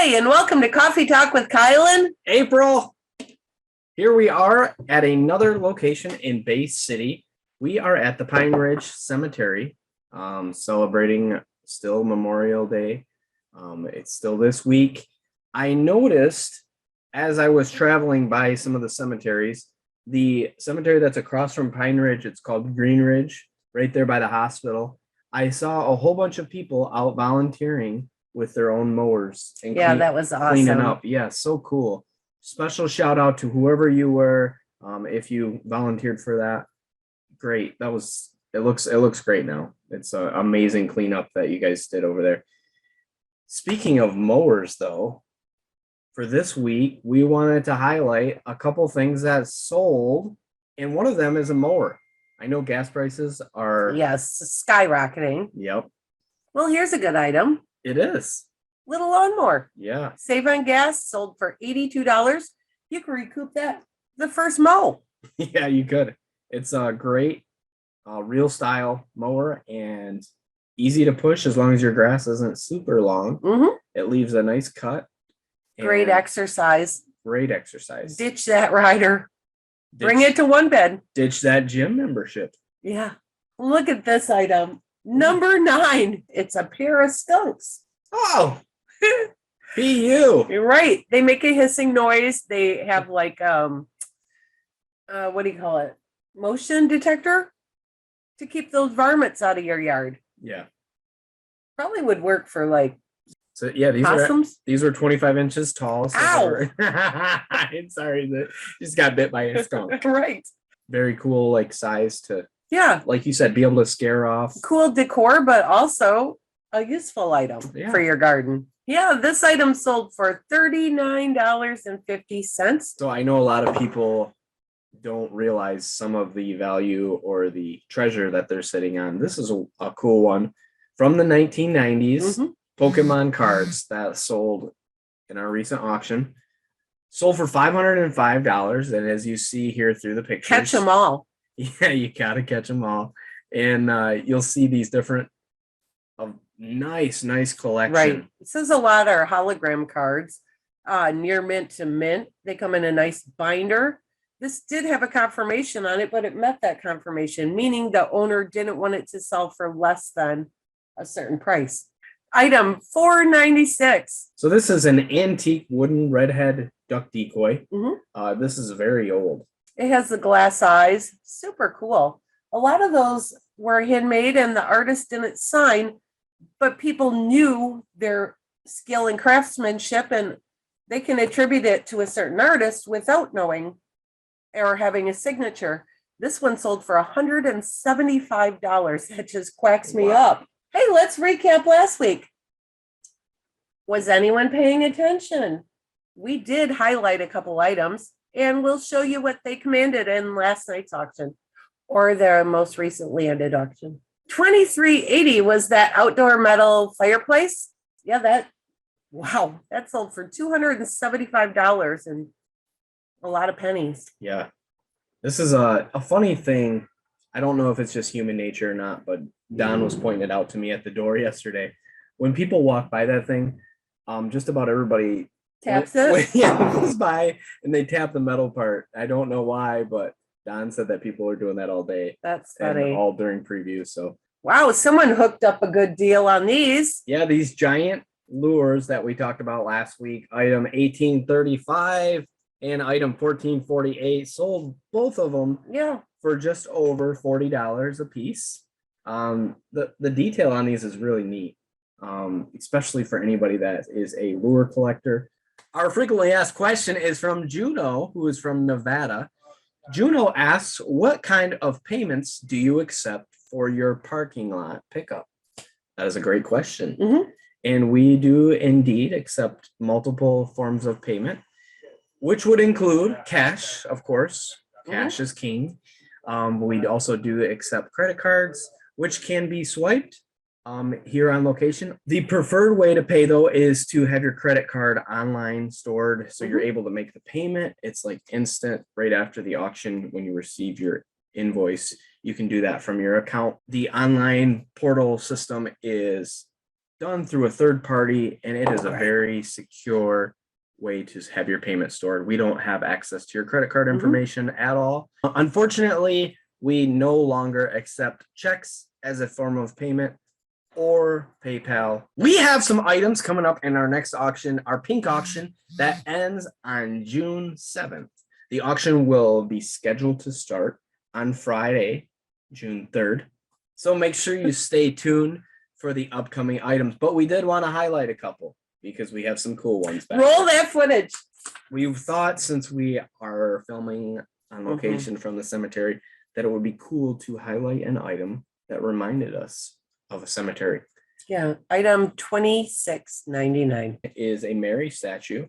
Hi, and welcome to Coffee Talk with Kyle and April. Here we are at another location in Bay City. We are at the Pine Ridge Cemetery, celebrating still Memorial Day. It's still this week. I noticed as I was traveling by some of the cemeteries, the cemetery that's across from Pine Ridge, it's called Green Ridge, right there by the hospital. I saw a whole bunch of people out volunteering with their own mowers and that was awesome. Cleaning up. Yeah, so cool. Special shout out to whoever you were. If you volunteered for that, great. It looks great now. It's an amazing cleanup that you guys did over there. Speaking of mowers, though, for this week, we wanted to highlight a couple things that sold, and one of them is a mower. I know gas prices are skyrocketing. Yep. Well, here's a good item. It is. Little lawnmower. Yeah. Save on gas, sold for $82. You can recoup that the first mow. Yeah, you could. It's a great real style mower and easy to push as long as your grass isn't super long. Mm-hmm. It leaves a nice cut. Great exercise. Great exercise. Ditch that rider. Bring it to one bed. Ditch that gym membership. Yeah. Look at this item. Number 9. It's a pair of skunks. Oh, PU. You're right. They make a hissing noise. They have like what do you call it? Motion detector to keep those varmints out of your yard. Yeah. Probably would work for like these were 25 inches tall. So ow! I'm sorry that just got bit by a skunk. Right. Very cool, like size to like you said, be able to scare off. Cool decor, but also a useful item for your garden. Yeah, this item sold for $39.50. So I know a lot of people don't realize some of the value or the treasure that they're sitting on. This is a cool one from the 1990s. Mm-hmm. Pokemon cards that sold in our recent auction. Sold for $505. And as you see here through the pictures. Catch them all. Yeah, you got to catch them all. And you'll see these different nice collection. Right. This is a lot of hologram cards, near mint to mint. They come in a nice binder. This did have a confirmation on it, but it met that confirmation, meaning the owner didn't want it to sell for less than a certain price. Item $496. So this is an antique wooden redhead duck decoy. Mm-hmm. This is very old. It has the glass eyes. Super cool. A lot of those were handmade and the artist didn't sign, but people knew their skill and craftsmanship and they can attribute it to a certain artist without knowing or having a signature. This one sold for $175. That just quacks me up. Hey, let's recap last week. Was anyone paying attention? We did highlight a couple items, and we'll show you what they commanded in last night's auction or their most recently ended auction. $23.80 was that outdoor metal fireplace. Yeah, that sold for $275 and a lot of pennies. Yeah. This is a funny thing. I don't know if it's just human nature or not, but Don was pointing it out to me at the door yesterday. When people walk by that thing, just about everybody taps it. Goes by and they tap the metal part. I don't know why, but Don said that people are doing that all day. That's funny. And all during preview. So wow, someone hooked up a good deal on these. Yeah, these giant lures that we talked about last week. Item 1835 and item 1448 sold both of them. Yeah. For just over $40 a piece. The detail on these is really neat, especially for anybody that is a lure collector. Our frequently asked question is from Juno, who is from Nevada. Juno asks, what kind of payments do you accept for your parking lot pickup? That is a great question. Mm-hmm. And we do indeed accept multiple forms of payment, which would include cash, of course. Cash is king. We also do accept credit cards, which can be swiped here on location. The preferred way to pay, though, is to have your credit card online stored so you're able to make the payment. It's like instant right after the auction when you receive your invoice. You can do that from your account. The online portal system is done through a third party, and it is a very secure way to have your payment stored. We don't have access to your credit card information at all. Unfortunately, we no longer accept checks as a form of payment or PayPal. We have some items coming up in our next auction, our pink auction that ends on June 7th. The auction will be scheduled to start on Friday, June 3rd. So make sure you stay tuned for the upcoming items. But we did want to highlight a couple because we have some cool ones back. Roll that footage. We've thought, since we are filming on location from the cemetery, that it would be cool to highlight an item that reminded us of a cemetery. Yeah, item 2699 is a Mary statue.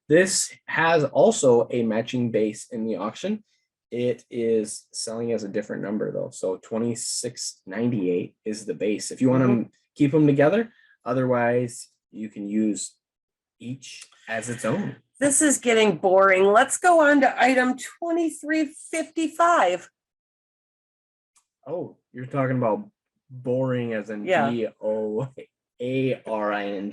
This has also a matching base in the auction. It is selling as a different number though. So 2698 is the base. If you want to keep them together, otherwise you can use each as its own. This is getting boring. Let's go on to item 2355. Oh, you're talking about boring as in BOARING.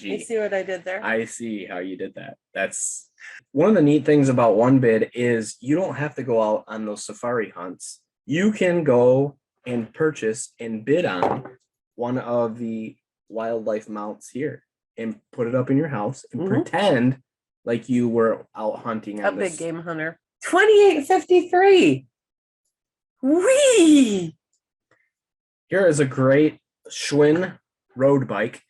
You see what I did there? I see how you did that. That's one of the neat things about one bid is you don't have to go out on those safari hunts. You can go and purchase and bid on one of the wildlife mounts here and put it up in your house and pretend like you were out hunting on a big game hunter. 2853. Whee! Here is a great Schwinn road bike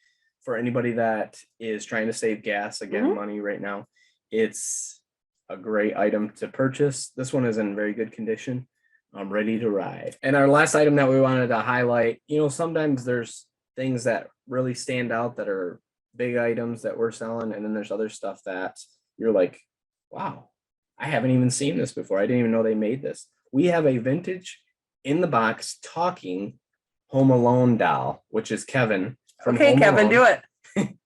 for anybody that is trying to save gas, again, money right now. It's a great item to purchase. This one is in very good condition. I'm ready to ride. And our last item that we wanted to highlight, you know, sometimes there's things that really stand out that are big items that we're selling. And then there's other stuff that you're like, wow, I haven't even seen this before. I didn't even know they made this. We have a vintage in the box talking Home Alone doll, which is Kevin from Home Kevin, Alone. do it.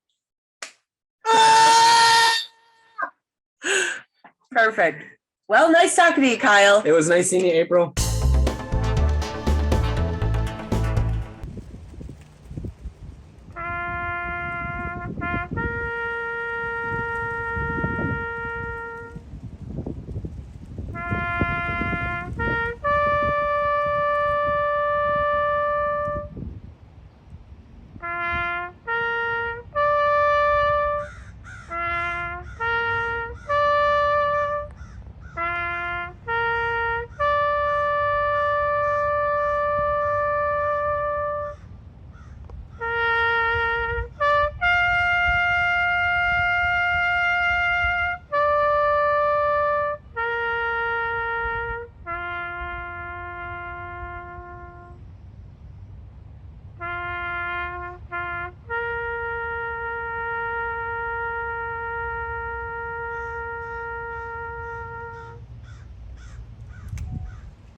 Perfect. Well, nice talking to you, Kyle. It was nice seeing you, April.